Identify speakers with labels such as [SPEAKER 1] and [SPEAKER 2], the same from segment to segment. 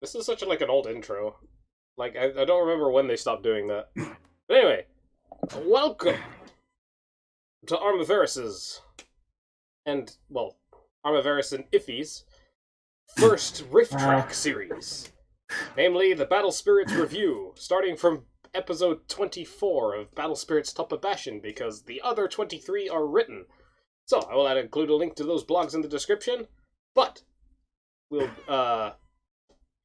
[SPEAKER 1] This is such an old intro. Like, I don't remember when they stopped doing that. But anyway, welcome to Armaveris's, and, well, Armaveris and Iffy's first Rifftrack series. Namely, the Battle Spirits Review, starting from episode 24 of Battle Spirits Toppa Bashin, because the other 23 are written. So, I will include a link to those blogs in the description, but we'll, what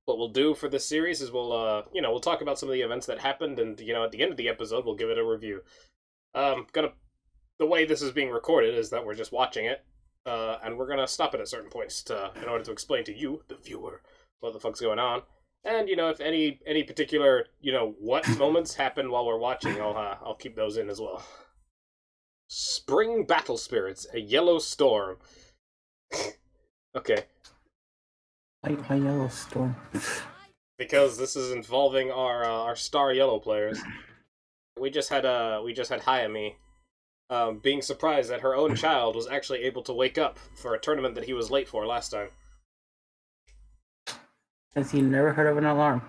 [SPEAKER 1] we'll do for this series is we'll talk about some of the events that happened, and, at the end of the episode, we'll give it a review. The way this is being recorded is that we're just watching it, and we're gonna stop it at certain points in order to explain to you, the viewer, what the fuck's going on. And, if any particular, what moments happen while we're watching, I'll keep those in as well. Spring Battle Spirits, a Yellow Storm. Okay.
[SPEAKER 2] Why Yellow Storm?
[SPEAKER 1] Because this is involving our star yellow players. We just had Hayami being surprised that her own child was actually able to wake up for a tournament that he was late for last time.
[SPEAKER 2] Has he never heard of an alarm?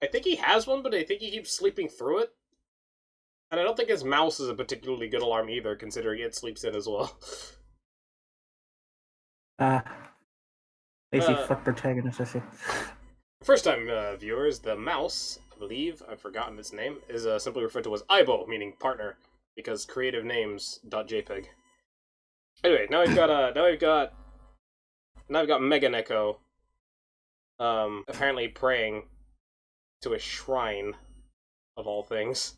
[SPEAKER 1] I think he has one, but I think he keeps sleeping through it. And I don't think his mouse is a particularly good alarm either, considering it sleeps in as well.
[SPEAKER 2] Lazy fuck protagonist, I see.
[SPEAKER 1] First time viewers, the mouse, I believe, I've forgotten its name, is simply referred to as Aibo, meaning partner, because creative names.jpg. Anyway, now we've got Mega Neko, apparently praying to a shrine, of all things.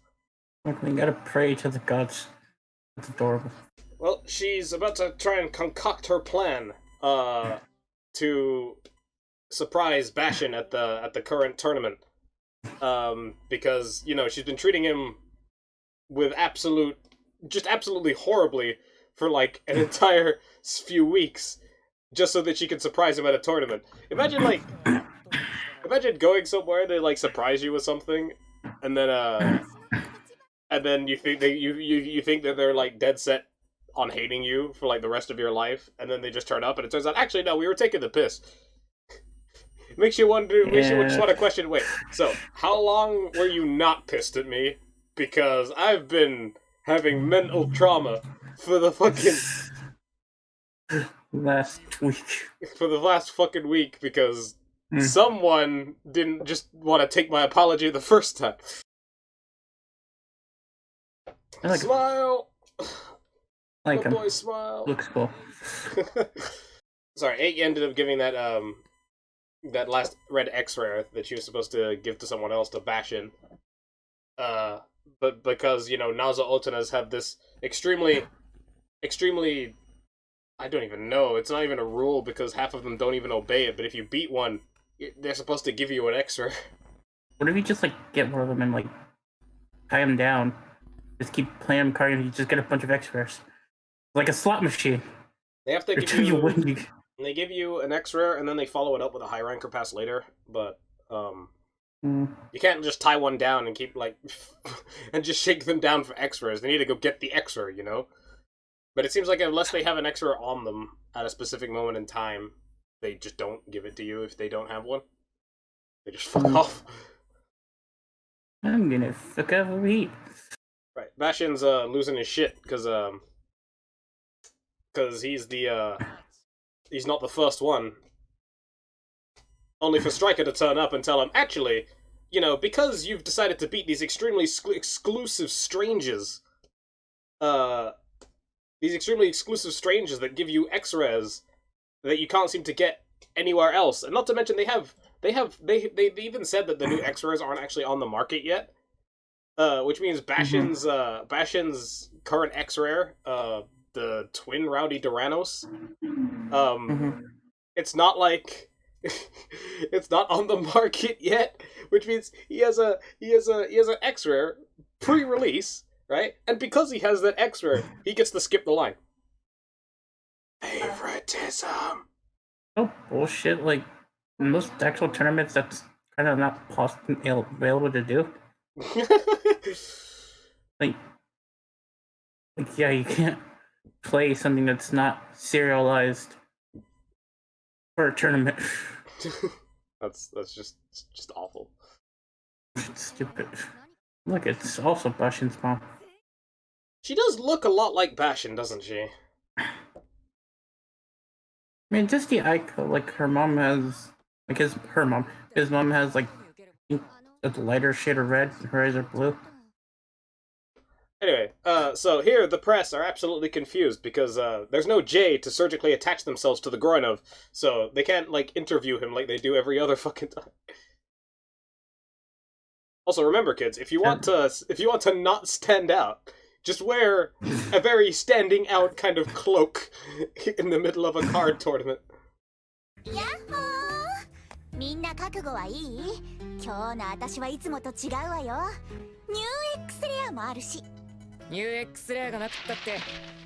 [SPEAKER 2] We gotta pray to the gods. It's adorable.
[SPEAKER 1] Well, she's about to try and concoct her plan, to surprise Bashin at the current tournament. Because, she's been treating him with absolutely horribly for, like, an entire few weeks, just so that she can surprise him at a tournament. Imagine going somewhere, they, like, surprise you with something, and then you think that they're, like, dead set on hating you for, like, the rest of your life, and then they just turn up, and it turns out, actually, no, we were taking the piss. Makes you just want to question, wait, so, how long were you not pissed at me? Because I've been having mental trauma for the fucking...
[SPEAKER 2] last week.
[SPEAKER 1] For the last fucking week, because someone didn't just want to take my apology the first time. Smile!
[SPEAKER 2] Like
[SPEAKER 1] boy, smile.
[SPEAKER 2] Looks cool.
[SPEAKER 1] Sorry, Egg ended up giving that last red X-rare that she was supposed to give to someone else, to Bashin. But because, Naza Otanas have this extremely, I don't even know, it's not even a rule because half of them don't even obey it, but if you beat one, they're supposed to give you an extra.
[SPEAKER 2] What if you just, get one of them and, tie him down? Just keep playing him card and you just get a bunch of X-rares. Like a slot machine.
[SPEAKER 1] They have to
[SPEAKER 2] give you win.
[SPEAKER 1] They give you an X-rare and then they follow it up with a high ranker pass later, but, you can't just tie one down and keep, and just shake them down for X-rares. They need to go get the X-rare, But it seems like unless they have an X-rare on them at a specific moment in time, they just don't give it to you if they don't have one. They just fuck off.
[SPEAKER 2] I'm gonna fuck off over here.
[SPEAKER 1] Right, Bashin's losing his shit because he's he's not the first one. Only for Striker to turn up and tell him, actually, because you've decided to beat these extremely exclusive strangers, that give you X-rares that you can't seem to get anywhere else, and not to mention they even said that the new X-rares aren't actually on the market yet. Which means Bashin's current X-rare, the twin Rowdy Duranos, it's not it's not on the market yet, which means he has an X-rare pre-release, right? And because he has that X-rare, he gets to skip the line. Favoritism.
[SPEAKER 2] Oh bullshit! In most actual tournaments, that's kind of not available to do. Yeah, you can't play something that's not serialized for a tournament.
[SPEAKER 1] That's just awful.
[SPEAKER 2] It's stupid. Look, it's also Bashin's mom.
[SPEAKER 1] She does look a lot like Bashin, doesn't she?
[SPEAKER 2] I mean, just the icon, like her mom has, like his mom has like a lighter shade of red, and her eyes are blue.
[SPEAKER 1] Anyway, so here the press are absolutely confused because there's no J to surgically attach themselves to the groin of, so they can't like interview him like they do every other fucking time. Also, remember, kids, if you want to not stand out, just wear a very standing out kind of cloak in the middle of a card tournament.
[SPEAKER 3] Yahoo! みんな覚悟はいい？今日の私はいつもと違うわよ。ニュー X レアもあるし。
[SPEAKER 4] ニュー X レアがなくったって、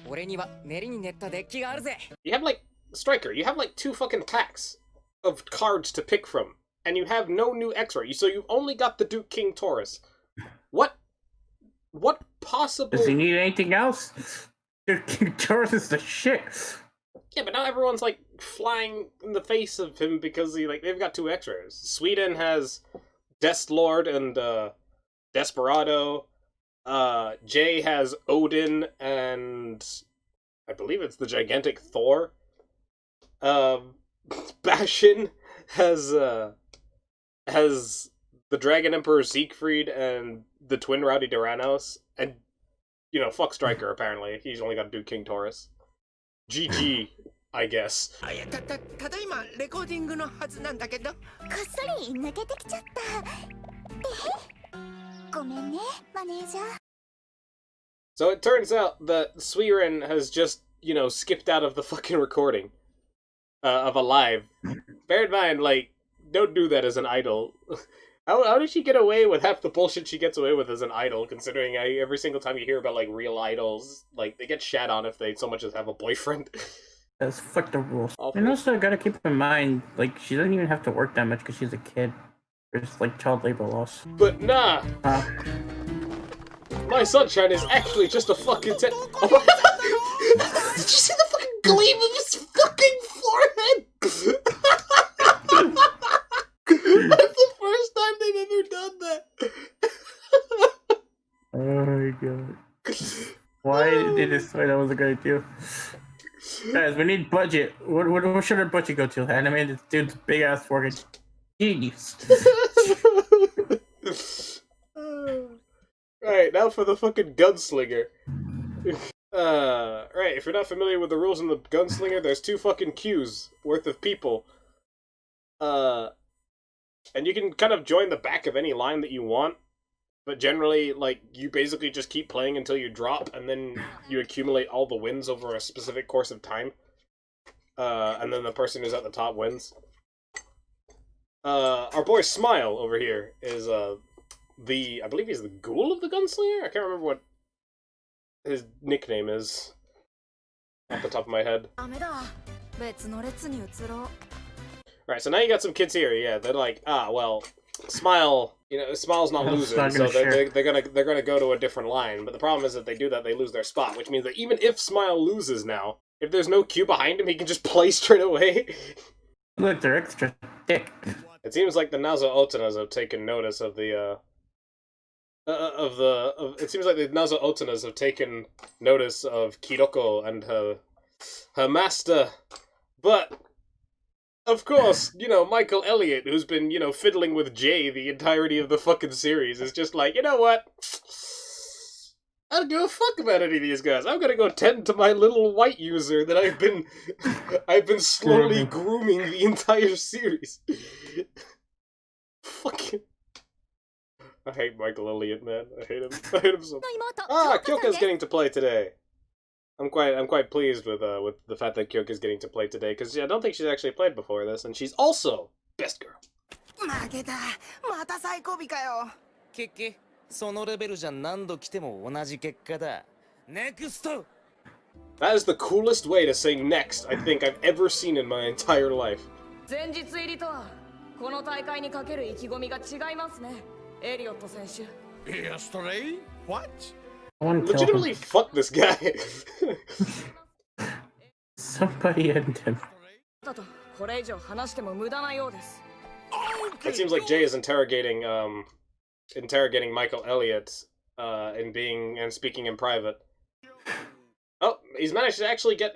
[SPEAKER 4] 俺には練りに練ったデッキがあるぜ。
[SPEAKER 1] You have like Striker, you have like 2 fucking packs of cards to pick from, and you have no new X-ray, so you've only got the Duke King Taurus. What possible?
[SPEAKER 2] Does he need anything else? King Taurus is the shit.
[SPEAKER 1] Yeah, but now everyone's like flying in the face of him because they've got 2 X-rays. Sweden has Death Lord and Desperado. Jay has Odin and I believe it's the gigantic Thor. Bashin has the Dragon Emperor Siegfried and the Twin Rowdy Duranos, and fuck Striker apparently. He's only got to do King Taurus. GG, I guess.
[SPEAKER 4] ただいまレコーディングのはずなんだけど。
[SPEAKER 3] こっそり抜けてきちゃった。ごめんね、マネージャー。
[SPEAKER 1] So it turns out that Sweeren has just, skipped out of the fucking recording of a live. Bear in mind, don't do that as an idol. How did she get away with half the bullshit she gets away with as an idol, considering every single time you hear about, real idols, they get shat on if they so much as have a boyfriend.
[SPEAKER 2] That's fuck the rules.
[SPEAKER 1] Awful.
[SPEAKER 2] And also, gotta keep in mind, she doesn't even have to work that much because she's a kid. There's, child labor laws.
[SPEAKER 1] But nah! My sunshine is actually just a fucking Did you see the fucking gleam of his fucking forehead? That's the first time they've ever done that.
[SPEAKER 2] Oh my god. Why did they decide that was a good idea? Guys, we need budget. What should our budget go to? Animate this dude's big ass forehead. Genius.
[SPEAKER 1] Alright, now for the fucking gunslinger. Right, if you're not familiar with the rules in the gunslinger, there's 2 fucking queues worth of people. And you can kind of join the back of any line that you want, but generally, you basically just keep playing until you drop, and then you accumulate all the wins over a specific course of time. And then the person who's at the top wins. Our boy Smile over here is, I believe he's the ghoul of the gunslinger? I can't remember what his nickname is off the top of my head. Right, so now you got some kids here, yeah, they're like, well, Smile, Smile's not losing, so they're gonna go to a different line, but the problem is that they do that, they lose their spot, which means that even if Smile loses now, if there's no queue behind him, he can just play straight away.
[SPEAKER 2] Look, they're extra thick.
[SPEAKER 1] It seems like the Nazo Otanas have taken notice of the, it seems like the Nazo Otanas have taken notice of Kiroko and her master, but of course, Michael Elliott, who's been, fiddling with Jay the entirety of the fucking series, is just like, you know what? I don't give a fuck about any of these guys. I'm gonna go tend to my little white user that I've been slowly grooming the entire series. Fucking. I hate Michael Elliott, man. I hate him so much. Kyoka's getting to play today. I'm quite pleased with the fact that Kyoka's getting to play today, because I don't think she's actually played before this, and she's also best girl.
[SPEAKER 4] 負けた。また最後尾かよ。ケッケ、そのレベルじゃ何度来ても同じ結果だ。NEXT!
[SPEAKER 1] That is the coolest way to say next I think I've ever seen in my entire life.
[SPEAKER 5] 前日入りとはこの大会にかける意気込みが違いますね、エリオット選手。
[SPEAKER 6] Yesterday? What?
[SPEAKER 1] Legitimately fuck this guy.
[SPEAKER 2] somebody end him.
[SPEAKER 5] だとこれ以上話しても無駄なようです。
[SPEAKER 1] It seems like Jay is interrogating Michael Elliott and speaking in private. Oh, he's managed to actually get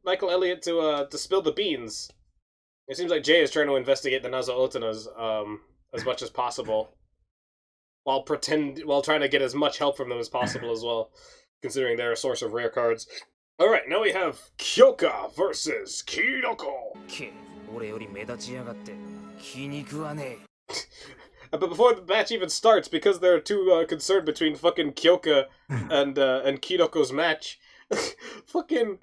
[SPEAKER 1] Michael Elliott to spill the beans. It seems like Jay is trying to investigate the Nazo Otanas as much as possible, while trying to get as much help from them as possible as well, considering they're a source of rare cards. All right, now we have Kyoka versus Kiroko.
[SPEAKER 4] 俺より目立ちやがって気に食わねえ。
[SPEAKER 1] But before the match even starts, because they're too concerned between fucking Kyoka and Kiroko's match, fucking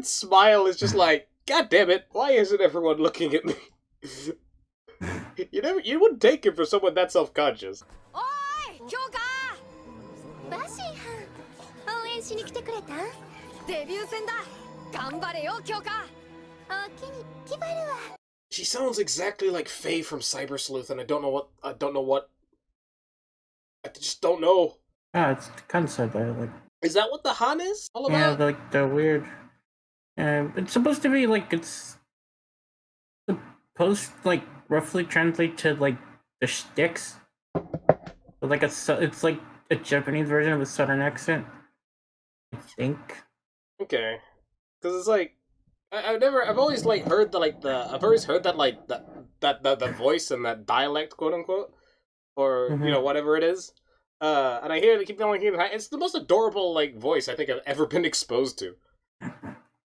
[SPEAKER 1] Smile is just like, God damn it, why isn't everyone looking at me? You wouldn't take him for someone that self-conscious.
[SPEAKER 5] おい、京香。
[SPEAKER 3] バシンはん、応援しに来てくれた？
[SPEAKER 5] デビュー戦だ。頑張れよ、京香。
[SPEAKER 3] おおきに決まるわ。
[SPEAKER 1] She sounds exactly like Faye from Cyber Sleuth, and I don't know what. I just don't know.
[SPEAKER 2] Ah, it's kind of sad that, like.
[SPEAKER 1] Is that what the Han is all
[SPEAKER 2] Yeah,
[SPEAKER 1] about?
[SPEAKER 2] like the weird. It's supposed to be like it's supposed like roughly translate to like the shticks. But like it's like a Japanese version of a Southern accent. I think.
[SPEAKER 1] Okay, because it's like I've always like heard I've always heard that like that voice and that dialect, quote unquote, or you know, whatever it is. And I keep on hearing it. It's the most adorable like voice I think I've ever been exposed to.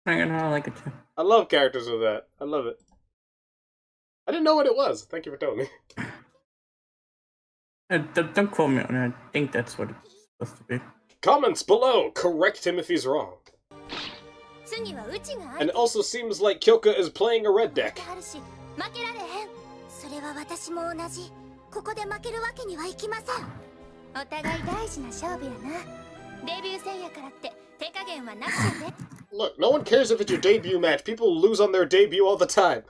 [SPEAKER 2] I like it too.
[SPEAKER 1] I love characters with that. I love it. I didn't know what it was. Thank you for telling me.
[SPEAKER 2] Don't quote me on it. I think that's what it's supposed to be.
[SPEAKER 1] Comments below. Correct him if he's wrong.
[SPEAKER 3] 次はうちが
[SPEAKER 1] And it also seems like Kyoka is playing a red deck.
[SPEAKER 3] あるし、負けられへん。それは私も同じ。ここで負けるわけにはいきません。お互い大事な勝負やな。デビュー戦やからって手加減はなしやで。
[SPEAKER 1] Look, no one cares if it's your debut match. People lose on their debut all the time.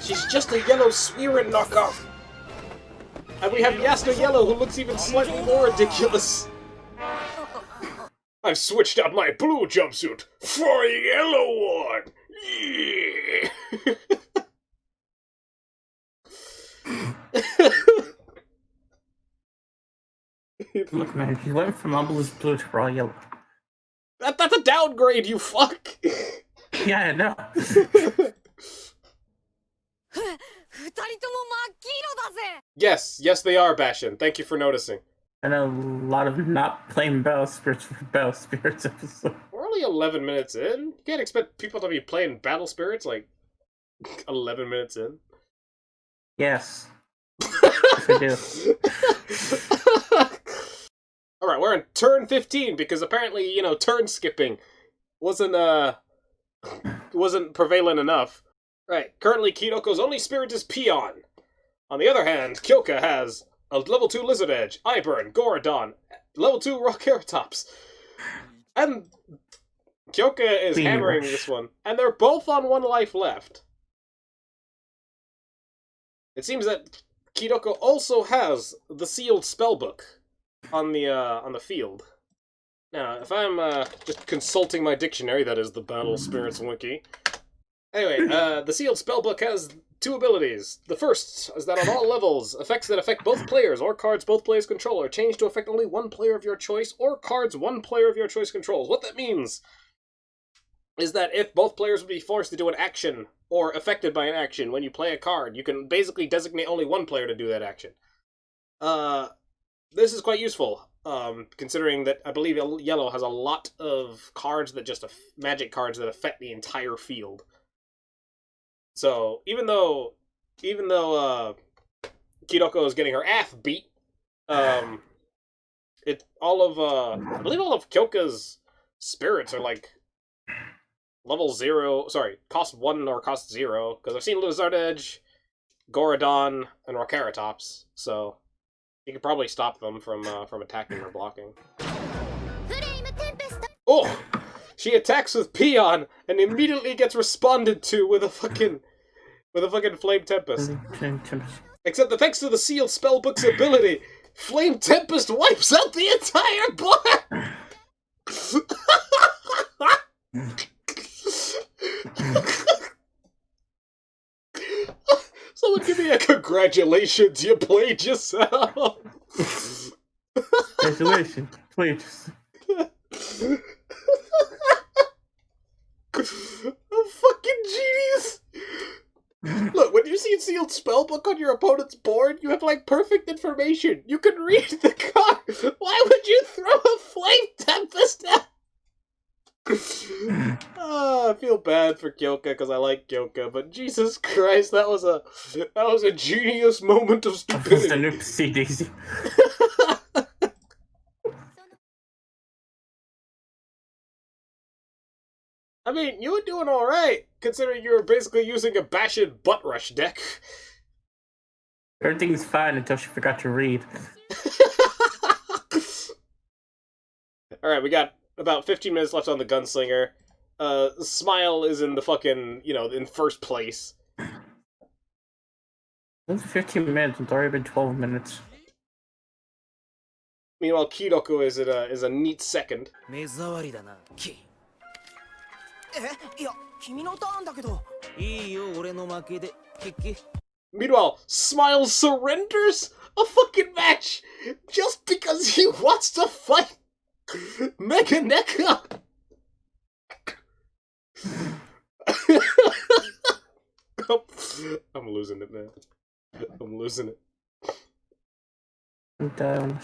[SPEAKER 1] She's just a yellow Spirit knockoff. And we have Yasuno Yellow, who looks even slightly more ridiculous. I've switched out my blue jumpsuit for a yellow one. Yeah.
[SPEAKER 2] Look, man, he went from obelisk blue to raw yellow.
[SPEAKER 1] That's a downgrade, you fuck.
[SPEAKER 2] Yeah, I know.
[SPEAKER 5] 二人とも真っ黄色だぜ。
[SPEAKER 1] Yes, they are, Bashin. Thank you for noticing.
[SPEAKER 2] And a lot of not playing Battle Spirits for Battle Spirits episode.
[SPEAKER 1] We're only 11 minutes in. You can't expect people to be playing Battle Spirits like 11 minutes in.
[SPEAKER 2] Yes. Yes, I do.
[SPEAKER 1] Alright, we're in turn 15 because apparently, you know, turn skipping wasn't prevalent enough. Right, currently Kiroko's only spirit is Peon. On the other hand, Kyoka has a level 2 Lizard Edge, Iburn, Gorodon, level 2 Rockheratops. And Kyoka is hammering this one. And they're both on 1 life left. It seems that Kiroko also has the sealed spellbook on the field. Now, if I'm just consulting my dictionary, that is the Battle Spirits Wiki. Anyway, the sealed spellbook has 2 abilities. The first is that on all levels, effects that affect both players or cards both players control are changed to affect only 1 player of your choice or cards 1 player of your choice controls. What that means is that if both players would be forced to do an action or affected by an action when you play a card, you can basically designate only 1 player to do that action. This is quite useful, considering that I believe Yellow has a lot of cards that just magic cards that affect the entire field. So even though Kiroko is getting her ass beat, I believe all of Kyoka's spirits are like level 0. Sorry, cost 1 or cost 0. Because I've seen Lizard Edge, Gorodon, and Rockheratops, so you could probably stop them from attacking or blocking. Oh! She attacks with Peon and immediately gets responded to with a fucking Flame Tempest. Except that thanks to the sealed spellbook's ability, Flame Tempest wipes out the entire bar! Someone give me a congratulations, you played yourself!
[SPEAKER 2] Congratulations, please.
[SPEAKER 1] I'm fucking genius! Look, when you see sealed spellbook on your opponent's board, you have, like, perfect information. You can read the card! Why would you throw a Flame Tempest out? I feel bad for Kyoka, because I like Kyoka, but Jesus Christ, that was a genius moment of stupidity.
[SPEAKER 2] The new CDC.
[SPEAKER 1] I mean, you were doing alright, considering you were basically using a Bashin butt rush deck.
[SPEAKER 2] Everything's fine until she forgot to read.
[SPEAKER 1] Alright, we got about 15 minutes left on the Gunslinger. Smile is in the fucking, in first place.
[SPEAKER 2] It's 15 minutes, it's already been 12 minutes.
[SPEAKER 1] Meanwhile, Kiroko is a neat second.
[SPEAKER 4] 目障りだな、キ。
[SPEAKER 5] いや、君のターンだけど。
[SPEAKER 4] いいよ、俺の負けで。キキ。
[SPEAKER 1] Meanwhile, Smile surrenders a fucking match just because he wants to fight Mega Neko. I'm losing it, man. I'm losing it.
[SPEAKER 2] I'm down.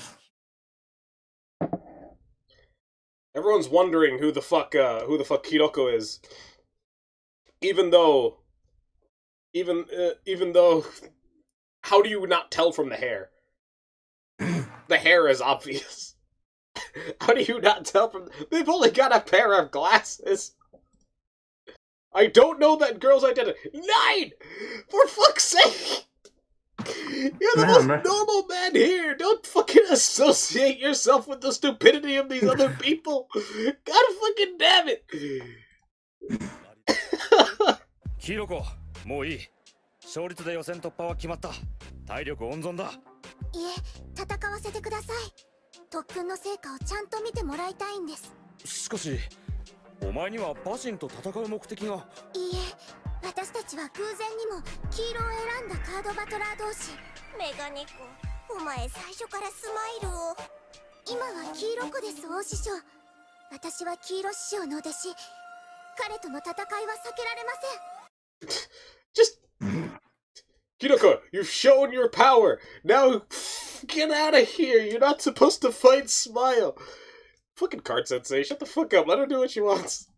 [SPEAKER 1] Everyone's wondering who the fuck Kiroko is. Even though, how do you not tell from the hair? The hair is obvious. How do you not tell from? They've only got a pair of glasses. I don't know that girl's identity. 9! For fuck's sake! You're the most normal man here! Don't fucking associate yourself with the stupidity of these other people! God fucking damn it!
[SPEAKER 6] キロコ、もういい。勝率で予選突破は決まった。体力温存だ。
[SPEAKER 3] いえ、戦わせてください。特訓の成果をちゃんと見てもらいたいんです。
[SPEAKER 6] しかし、お前にはバシンと戦う目的が。
[SPEAKER 3] いいえ、私たちは偶然にも黄色を選んだカードバトラー同士。メガネコ、お前最初からスマイルを。今は黄色子です、大師匠。私は黄色師匠の弟子。彼との戦いは避けられません。
[SPEAKER 1] Just... Kiroko, you've shown your power! Now, get out of here! You're not supposed to fight Smile! Fucking card sensei, shut the fuck up, let her do what she wants.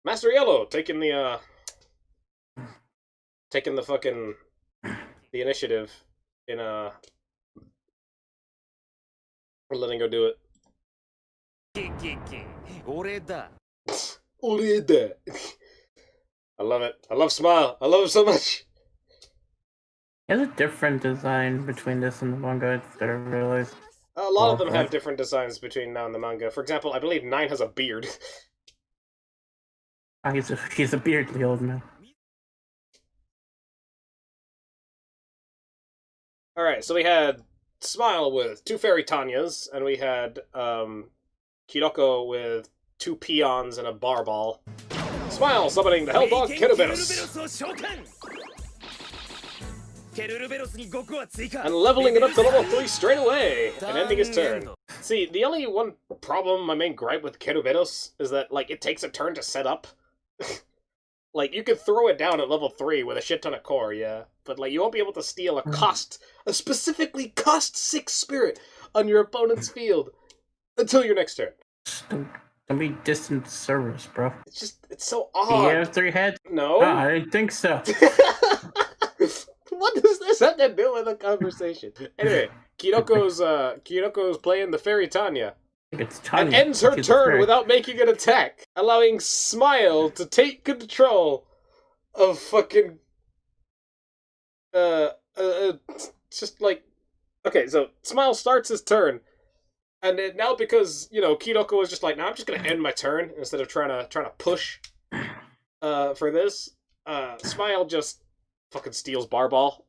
[SPEAKER 1] Master Yellow, taking the fucking... the initiative in, we're letting go do it.
[SPEAKER 4] 俺だ。
[SPEAKER 1] I love it. I love Smile. I love him so much.
[SPEAKER 2] There's a different design between this and the manga that I realized.
[SPEAKER 1] A lot of them have different designs between now and the manga. For example, I believe 9 has a beard.
[SPEAKER 2] He's a beardly old man.
[SPEAKER 1] Alright, so we had Smile with 2 Fairy Tanyas, and we had Kiroko with 2 peons and a bar ball. Smile summoning the Helldog Keruberos. And leveling it up to level 3 straight away, and ending his turn. See, the only one problem, my main gripe with Keruberos, is that, like, it takes a turn to set up. Like, you could throw it down at level 3 with a shit ton of core, yeah. But, like, you won't be able to steal a specifically cost 6 spirit on your opponent's field until your next turn.
[SPEAKER 2] Don't be distant service, bro.
[SPEAKER 1] It's so
[SPEAKER 2] Do
[SPEAKER 1] odd.
[SPEAKER 2] you have 3 heads?
[SPEAKER 1] No.
[SPEAKER 2] I didn't think so.
[SPEAKER 1] What does this have to do with the conversation? Anyway, Kiroko's playing the Fairy Tanya.
[SPEAKER 2] It's Tanya.
[SPEAKER 1] And ends her turn without making an attack, allowing Smile to take control of fucking just like, okay, so Smile starts his turn, and then now because Kiroko is just like, now I'm just gonna end my turn instead of trying to push for this. Smile just Fucking steals Barball.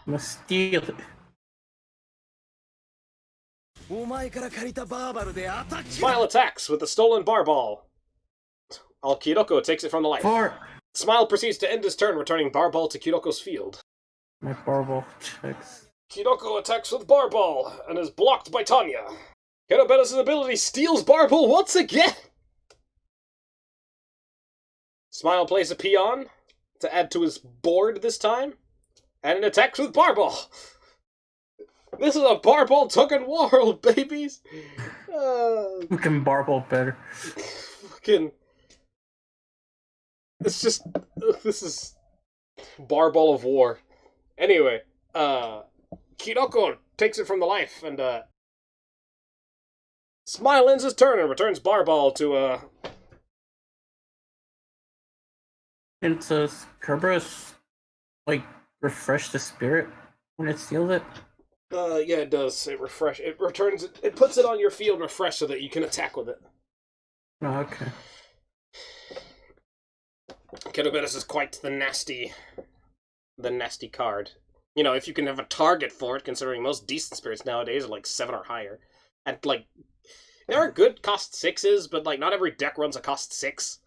[SPEAKER 2] Must steal it.
[SPEAKER 4] お前から借りたバーバルでアタック
[SPEAKER 1] Smile attacks with the stolen Barball. While Kiroko takes it from the life.
[SPEAKER 2] For
[SPEAKER 1] Smile proceeds to end his turn, returning Barball to Kiroko's field.
[SPEAKER 2] my barbell checks.
[SPEAKER 1] Kiroko attacks with Barball and is blocked by Tanya. Kenobetis' ability steals Barball once again! Smile plays a peon to add to his board this time, and it attacks with Barball! This is a Barball tug-and-war, babies!
[SPEAKER 2] Fucking barbell better.
[SPEAKER 1] Fucking... It's just... This is... Barball of war. Anyway, Kiroko takes it from the life, and, Smile ends his turn and returns Barball to,
[SPEAKER 2] And does Kerberos, like, refresh the spirit when it steals it?
[SPEAKER 1] yeah, it does. It returns it. It puts it on your field refresh so that you can attack with it.
[SPEAKER 2] Oh, okay.
[SPEAKER 1] Kenobetis is quite the nasty card. You know, if you can have a target for it, considering most decent spirits nowadays are like 7 or higher. And, like, there are good cost 6s, but, like, not every deck runs a cost 6.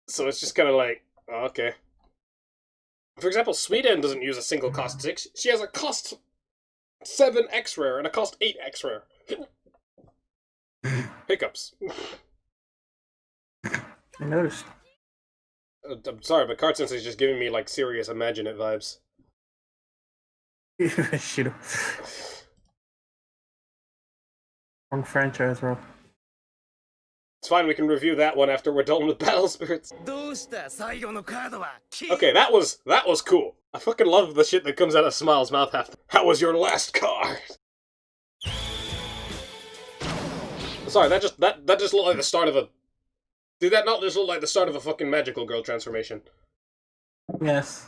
[SPEAKER 1] So it's just kind of like, oh, okay. For example, Sweden doesn't use a single cost 6. She has a cost 7 X-Rare and a cost 8 X-Rare. Hiccups.
[SPEAKER 2] I noticed.
[SPEAKER 1] I'm sorry, but Card Sensei is just giving me, like, serious Imagine It vibes.
[SPEAKER 2] Shoot. Wrong franchise, bro.
[SPEAKER 1] It's fine, we can review that one after we're done with Battle Spirits.
[SPEAKER 4] どうした最後のカードは
[SPEAKER 1] Okay, that was cool. I fucking love the shit that comes out of Smile's mouth after. How was your last card? Sorry, that just looked like the start of a... Did that not just look like the start of a fucking Magical Girl transformation?
[SPEAKER 2] Yes.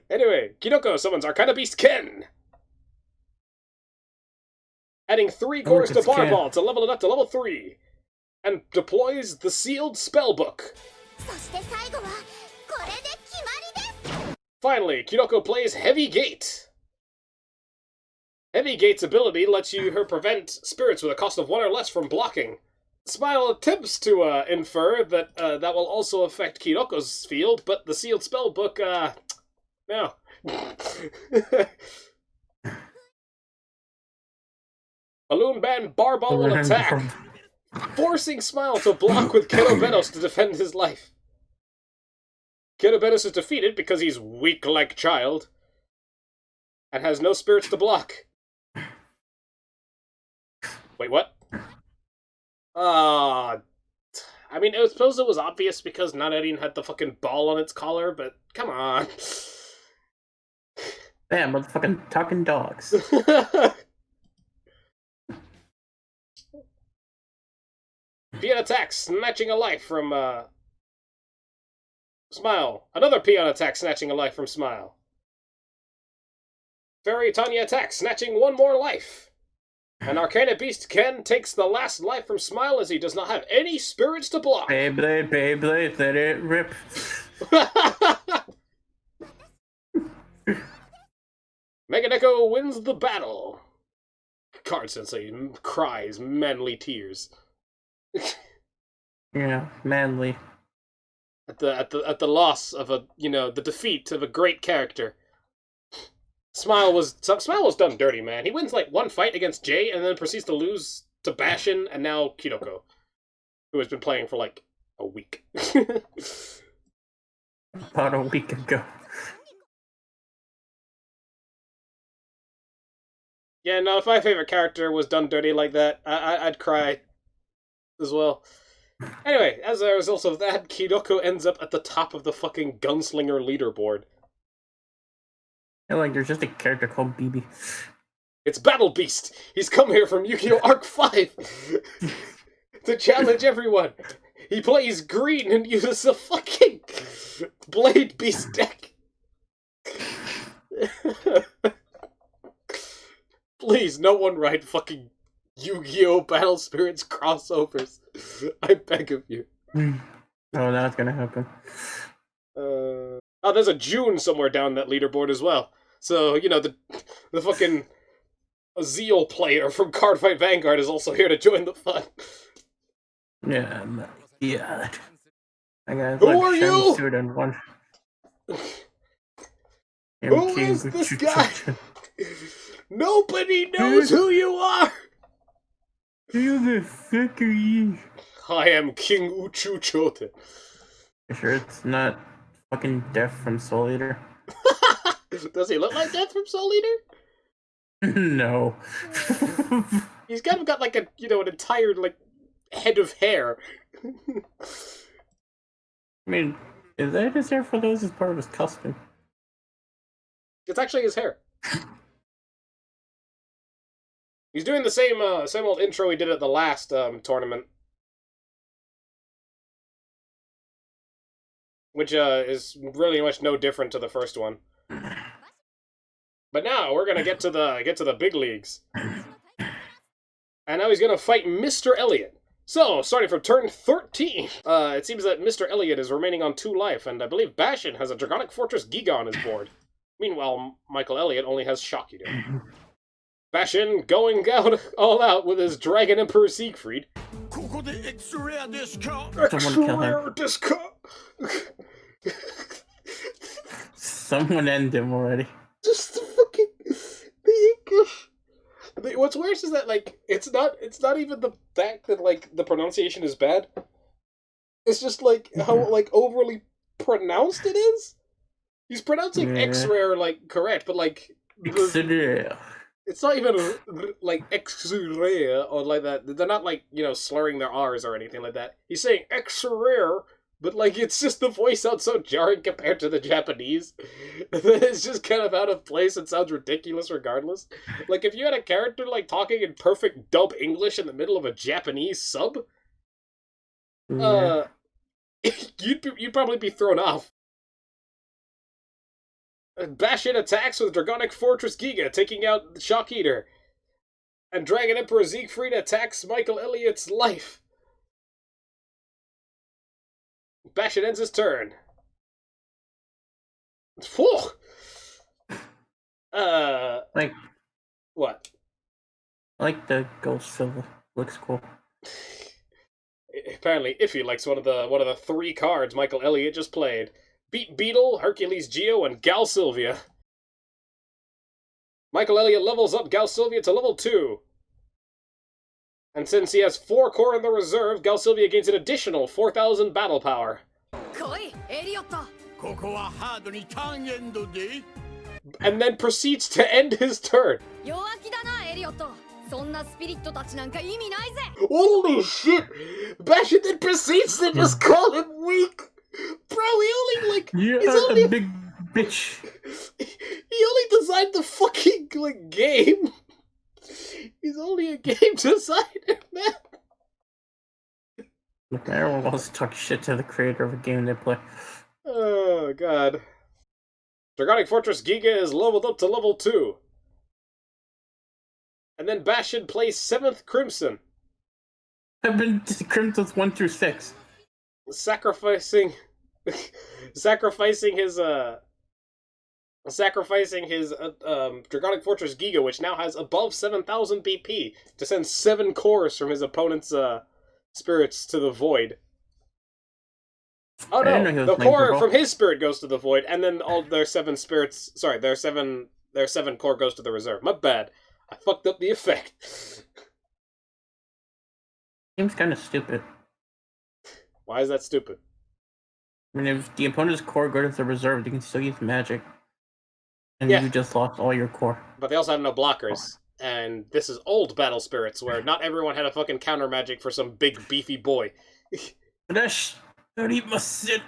[SPEAKER 1] Anyway, Kiroko summons Arcana Beast Ken! Adding 3 cores to Barball to level it up to level 3. And deploys the sealed spellbook.
[SPEAKER 3] そして最後はこれで決まりです
[SPEAKER 1] Finally, Kiroko plays Heavy Gate. Heavy Gate's ability lets her prevent spirits with a cost of 1 or less from blocking. Smile attempts to infer that that will also affect Kiroko's field, but the sealed spellbook, no. Balloon Band Barball will attack, forcing Smile to block with Kenobetis to defend his life. Kenobetis is defeated because he's weak like child, and has no spirits to block. Wait, what? I mean, I suppose it was obvious because Nanarine had the fucking ball on its collar, but come on.
[SPEAKER 2] Damn, motherfucking talking dogs.
[SPEAKER 1] Peon attack, snatching a life from, Smile. Another Peon attack, snatching a life from Smile. Fairy Tanya attack, snatching 1 more life. And Arcana Beast Ken takes the last life from Smile as he does not have any spirits to block.
[SPEAKER 2] Beyblade, Beyblade, let it rip.
[SPEAKER 1] Meganeko wins the battle. Card Sensei cries manly tears.
[SPEAKER 2] Yeah, manly.
[SPEAKER 1] At the loss of the defeat of a great character. Smile was done dirty, man. He wins like 1 fight against Jay and then proceeds to lose to Bashin and now Kiroko, who has been playing for like a week.
[SPEAKER 2] About a week ago.
[SPEAKER 1] Yeah, no, if my favorite character was done dirty like that, I'd cry as well. Anyway, as a result of that, Kiroko ends up at the top of the fucking Gunslinger leaderboard.
[SPEAKER 2] Yeah, like, there's just a character called BB.
[SPEAKER 1] It's Battle Beast! He's come here from Yu-Gi-Oh! Arc 5! To challenge everyone! He plays green and uses a fucking Blade Beast deck! Please, no one write fucking Yu-Gi-Oh! Battle Spirits crossovers. I beg of you.
[SPEAKER 2] Oh, that's gonna happen.
[SPEAKER 1] Oh, there's a June somewhere down that leaderboard as well. So, you know, the fucking Zeal player from Cardfight Vanguard is also here to join the fun.
[SPEAKER 2] Yeah, yeah. I got
[SPEAKER 1] Who are you?
[SPEAKER 2] Suit and one.
[SPEAKER 1] Who is this guy? Nobody knows who you are!
[SPEAKER 2] Who the fuck are you?
[SPEAKER 1] I am King Uchu Chote.
[SPEAKER 2] You sure it's not fucking Death from Soul Eater?
[SPEAKER 1] Does he look like Death from Soul Eater?
[SPEAKER 2] No.
[SPEAKER 1] He's kind of got like a, you know, an entire, like, head of hair.
[SPEAKER 2] I mean, is that his hair for those as part of his costume?
[SPEAKER 1] It's actually his hair. He's doing the same old intro he did at the last tournament. Which is really much no different to the first one. But now we're gonna get to the big leagues. And now he's gonna fight Mr. Elliot. So, starting from turn 13, it seems that Mr. Elliot is remaining on 2 life, and I believe Bashin has a Dragonic Fortress Giga on his board. Meanwhile, Michael Elliot only has Shock Eater. Bashin going out all out with his Dragon Emperor Siegfried.
[SPEAKER 2] Someone kill him. Someone end him already.
[SPEAKER 1] Just the fucking the English. What's worse is that, like, it's not even the fact that, like, the pronunciation is bad. It's just like how, like, overly pronounced it is. He's pronouncing X-rare, like, correct, but, like, it's not even like X-rare or like that. They're not, like, you know, slurring their R's or anything like that. He's saying X-rare, but, like, it's just the voice sounds so jarring compared to the Japanese that it's just kind of out of place and sounds ridiculous regardless. Like, if you had a character, like, talking in perfect dub English in the middle of a Japanese sub, you'd probably be thrown off. Bashin attacks with Dragonic Fortress Giga, taking out Shock Eater. And Dragon Emperor Siegfried attacks Michael Elliott's life. Bashin ends his turn. Whew.
[SPEAKER 2] Like,
[SPEAKER 1] what?
[SPEAKER 2] I like the ghost silver. Looks cool.
[SPEAKER 1] Apparently, Iffy likes one of the 3 cards Michael Elliott just played. Beat Beetle, Hercules Geo, and Gal Sylvia. Michael Elliott levels up Gal Sylvia to level 2. And since he has 4 core in the reserve, Gal Sylvia gains an additional 4,000 battle power. And then proceeds to end his turn. Holy shit! Bashin then proceeds to just call him weak! Bro, he only, like...
[SPEAKER 2] You're
[SPEAKER 1] only
[SPEAKER 2] a big bitch.
[SPEAKER 1] He only designed the fucking, like, game. He's only a game designer, man.
[SPEAKER 2] Look, everyone wants to talk shit to the creator of a game they play.
[SPEAKER 1] Oh, God. Dragonic Fortress Giga is leveled up to level 2. And then Bashin plays 7th Crimson.
[SPEAKER 2] I've been to Crimson's 1 through 6.
[SPEAKER 1] Sacrificing his Dragonic Fortress Giga, which now has above 7,000 BP, to send 7 cores from his opponent's spirits to the void. Oh no, the core from his spirit goes to the void, and then all their 7 spirits, sorry, their 7 core goes to the reserve. My bad. I fucked up the effect.
[SPEAKER 2] Seems kind of stupid.
[SPEAKER 1] Why is that stupid?
[SPEAKER 2] I mean, if the opponent's core goes to the reserve, you can still use magic. And
[SPEAKER 1] Yeah.
[SPEAKER 2] you just lost all your core.
[SPEAKER 1] But they also have no blockers. And this is old battle spirits, where not everyone had a fucking counter magic for some big beefy boy.
[SPEAKER 2] Flash! Don't eat my shit!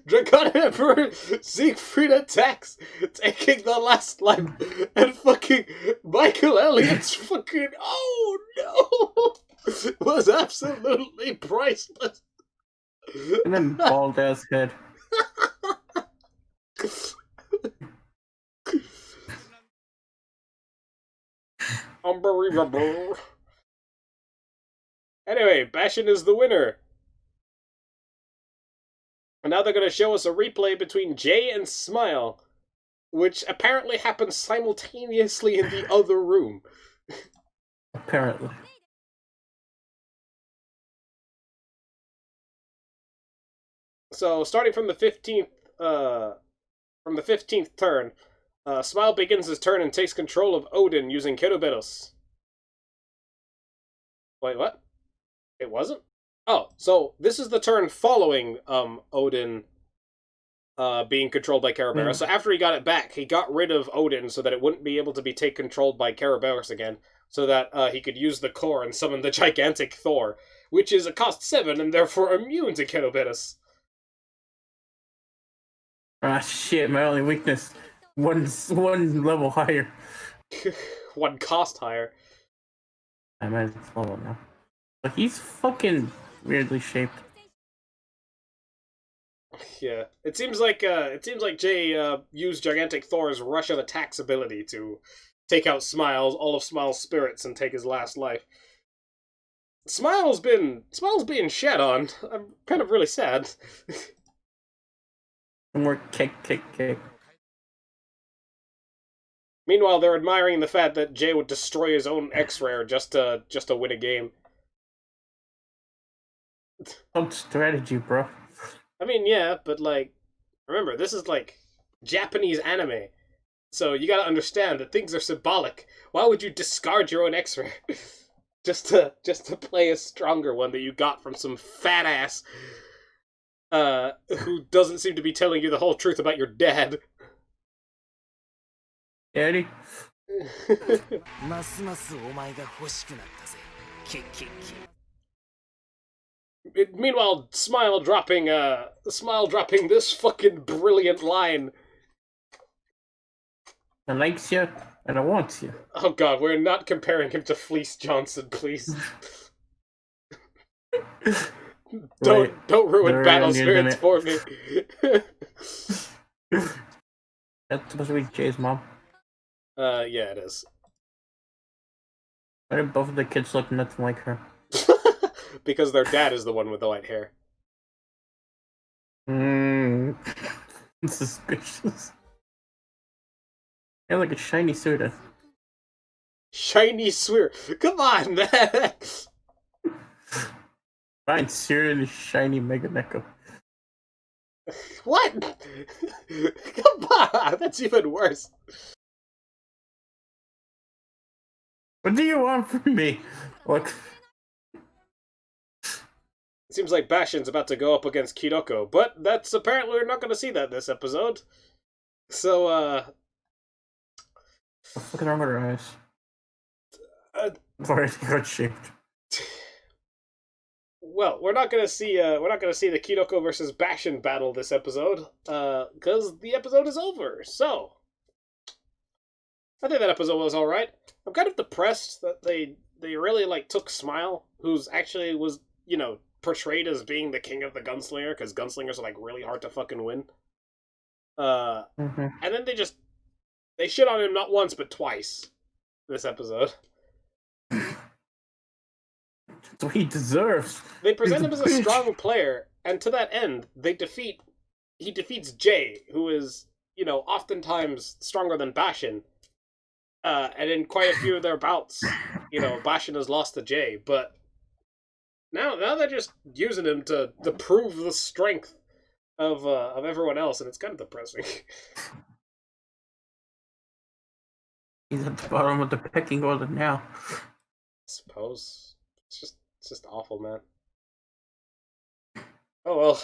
[SPEAKER 1] Dragonic Emperor Siegfried attacks, taking the last life, and fucking Michael Elliott's fucking, oh no, was absolutely priceless.
[SPEAKER 2] And then bald ass head.
[SPEAKER 1] Unbelievable. Anyway, Bashin is the winner. And now they're going to show us a replay between Jay and Smile, which apparently happens simultaneously in the other room.
[SPEAKER 2] Apparently.
[SPEAKER 1] So, starting from the 15th turn, Smile begins his turn and takes control of Odin using Keroberos. Wait, what? It wasn't? Oh, so this is the turn following Odin being controlled by Keroberos. So after he got it back, he got rid of Odin so that it wouldn't be able to be controlled by Keroberos again, so that he could use the core and summon the gigantic Thor, which is a cost 7 and therefore immune to Keroberos.
[SPEAKER 2] Ah, shit, my only weakness. One level higher.
[SPEAKER 1] One cost higher.
[SPEAKER 2] I might as well level now. But he's fucking weirdly shaped.
[SPEAKER 1] Yeah, it seems like Jay used Gigantic Thor's Rush of Attacks ability to take out all of Smile's spirits and take his last life. Smile's being shat on. I'm kind of really sad.
[SPEAKER 2] More kick.
[SPEAKER 1] Meanwhile, they're admiring the fact that Jay would destroy his own X-Rare just to win a game.
[SPEAKER 2] Some strategy, bro.
[SPEAKER 1] I mean, yeah, but like, remember, this is like Japanese anime, so you gotta understand that things are symbolic. Why would you discard your own X-Rare just to play a stronger one that you got from some fat ass who doesn't seem to be telling you the whole truth about your dad?
[SPEAKER 2] Eddie?
[SPEAKER 1] Meanwhile, Smile dropping this fucking brilliant line.
[SPEAKER 2] I likes you, and I want you.
[SPEAKER 1] Oh god, we're not comparing him to Fleece Johnson, please. Don't ruin Battle Spirits for me.
[SPEAKER 2] That's supposed to be Jay's mom.
[SPEAKER 1] Yeah, it is.
[SPEAKER 2] Why do both of the kids look nothing like her?
[SPEAKER 1] Because their dad is the one with the white hair.
[SPEAKER 2] Suspicious. Yeah, like a shiny soda.
[SPEAKER 1] Shiny swear. Come on, man!
[SPEAKER 2] Fine, Siri and shiny Mega Neko.
[SPEAKER 1] What? Come on, that's even worse.
[SPEAKER 2] What do you want from me? Look.
[SPEAKER 1] It seems like Bashin's about to go up against Kiroko, but that's apparently we're not going to see that this episode. So,
[SPEAKER 2] What's fucking wrong with her eyes? Already got shaped.
[SPEAKER 1] Well, we're not gonna see the Kiroko versus Bashin battle this episode, because the episode is over. So, I think that episode was all right. I'm kind of depressed that they really like took Smile, who's actually was portrayed as being the king of the gunslinger, because gunslingers are like really hard to fucking win. And then they shit on him not once but twice this episode.
[SPEAKER 2] That's what he deserves.
[SPEAKER 1] They present him as a strong player, and to that end, he defeats Jay, who is, oftentimes stronger than Bashin. And in quite a few of their bouts, Bashin has lost to Jay, but now they're just using him to prove the strength of everyone else, and it's kind of depressing.
[SPEAKER 2] He's at the bottom of the pecking order now.
[SPEAKER 1] I suppose. It's just awful, man. Oh well.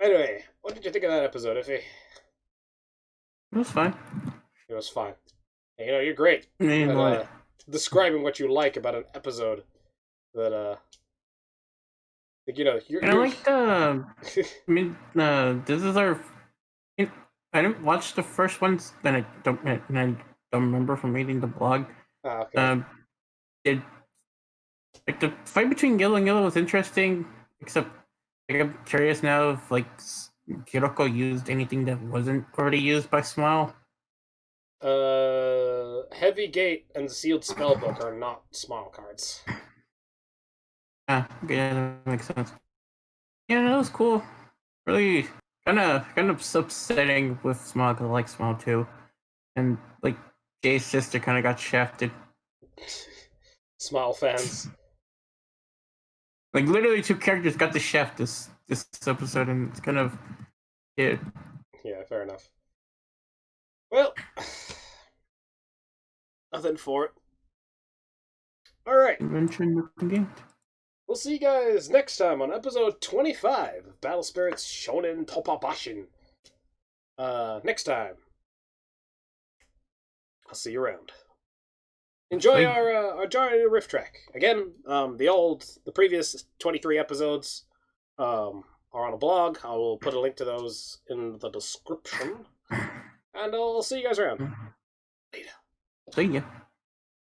[SPEAKER 1] Anyway, what did you think of that episode, Iffy?
[SPEAKER 2] It was fine.
[SPEAKER 1] It was fine. Hey, you're great at describing what you like about an episode that you're.
[SPEAKER 2] I like this is our. I didn't watch the first ones, and I don't remember from reading the blog.
[SPEAKER 1] Oh, okay.
[SPEAKER 2] The fight between Yellow and Yellow was interesting, except I'm curious now if like Kiroko used anything that wasn't already used by Smile.
[SPEAKER 1] Heavy Gate and Sealed Spellbook are not Smile cards.
[SPEAKER 2] Yeah, that makes sense. Yeah, that was cool. Really, kind of upsetting with Smile because I like Smile too, and like Jay's sister kind of got shafted.
[SPEAKER 1] Smile fans.
[SPEAKER 2] Like literally, two characters got the shaft this episode, and it's kind of yeah.
[SPEAKER 1] Yeah, fair enough. Well, nothing for it. All right.
[SPEAKER 2] Convention game.
[SPEAKER 1] We'll see you guys next time on episode 25 of Battle Spirits Shonen Toppa Bashin. Next time. I'll see you around. Enjoy our new Rifftrack. Again, the previous 23 episodes are on a blog. I will put a link to those in the description. And I'll see you guys around. Later.
[SPEAKER 2] See ya.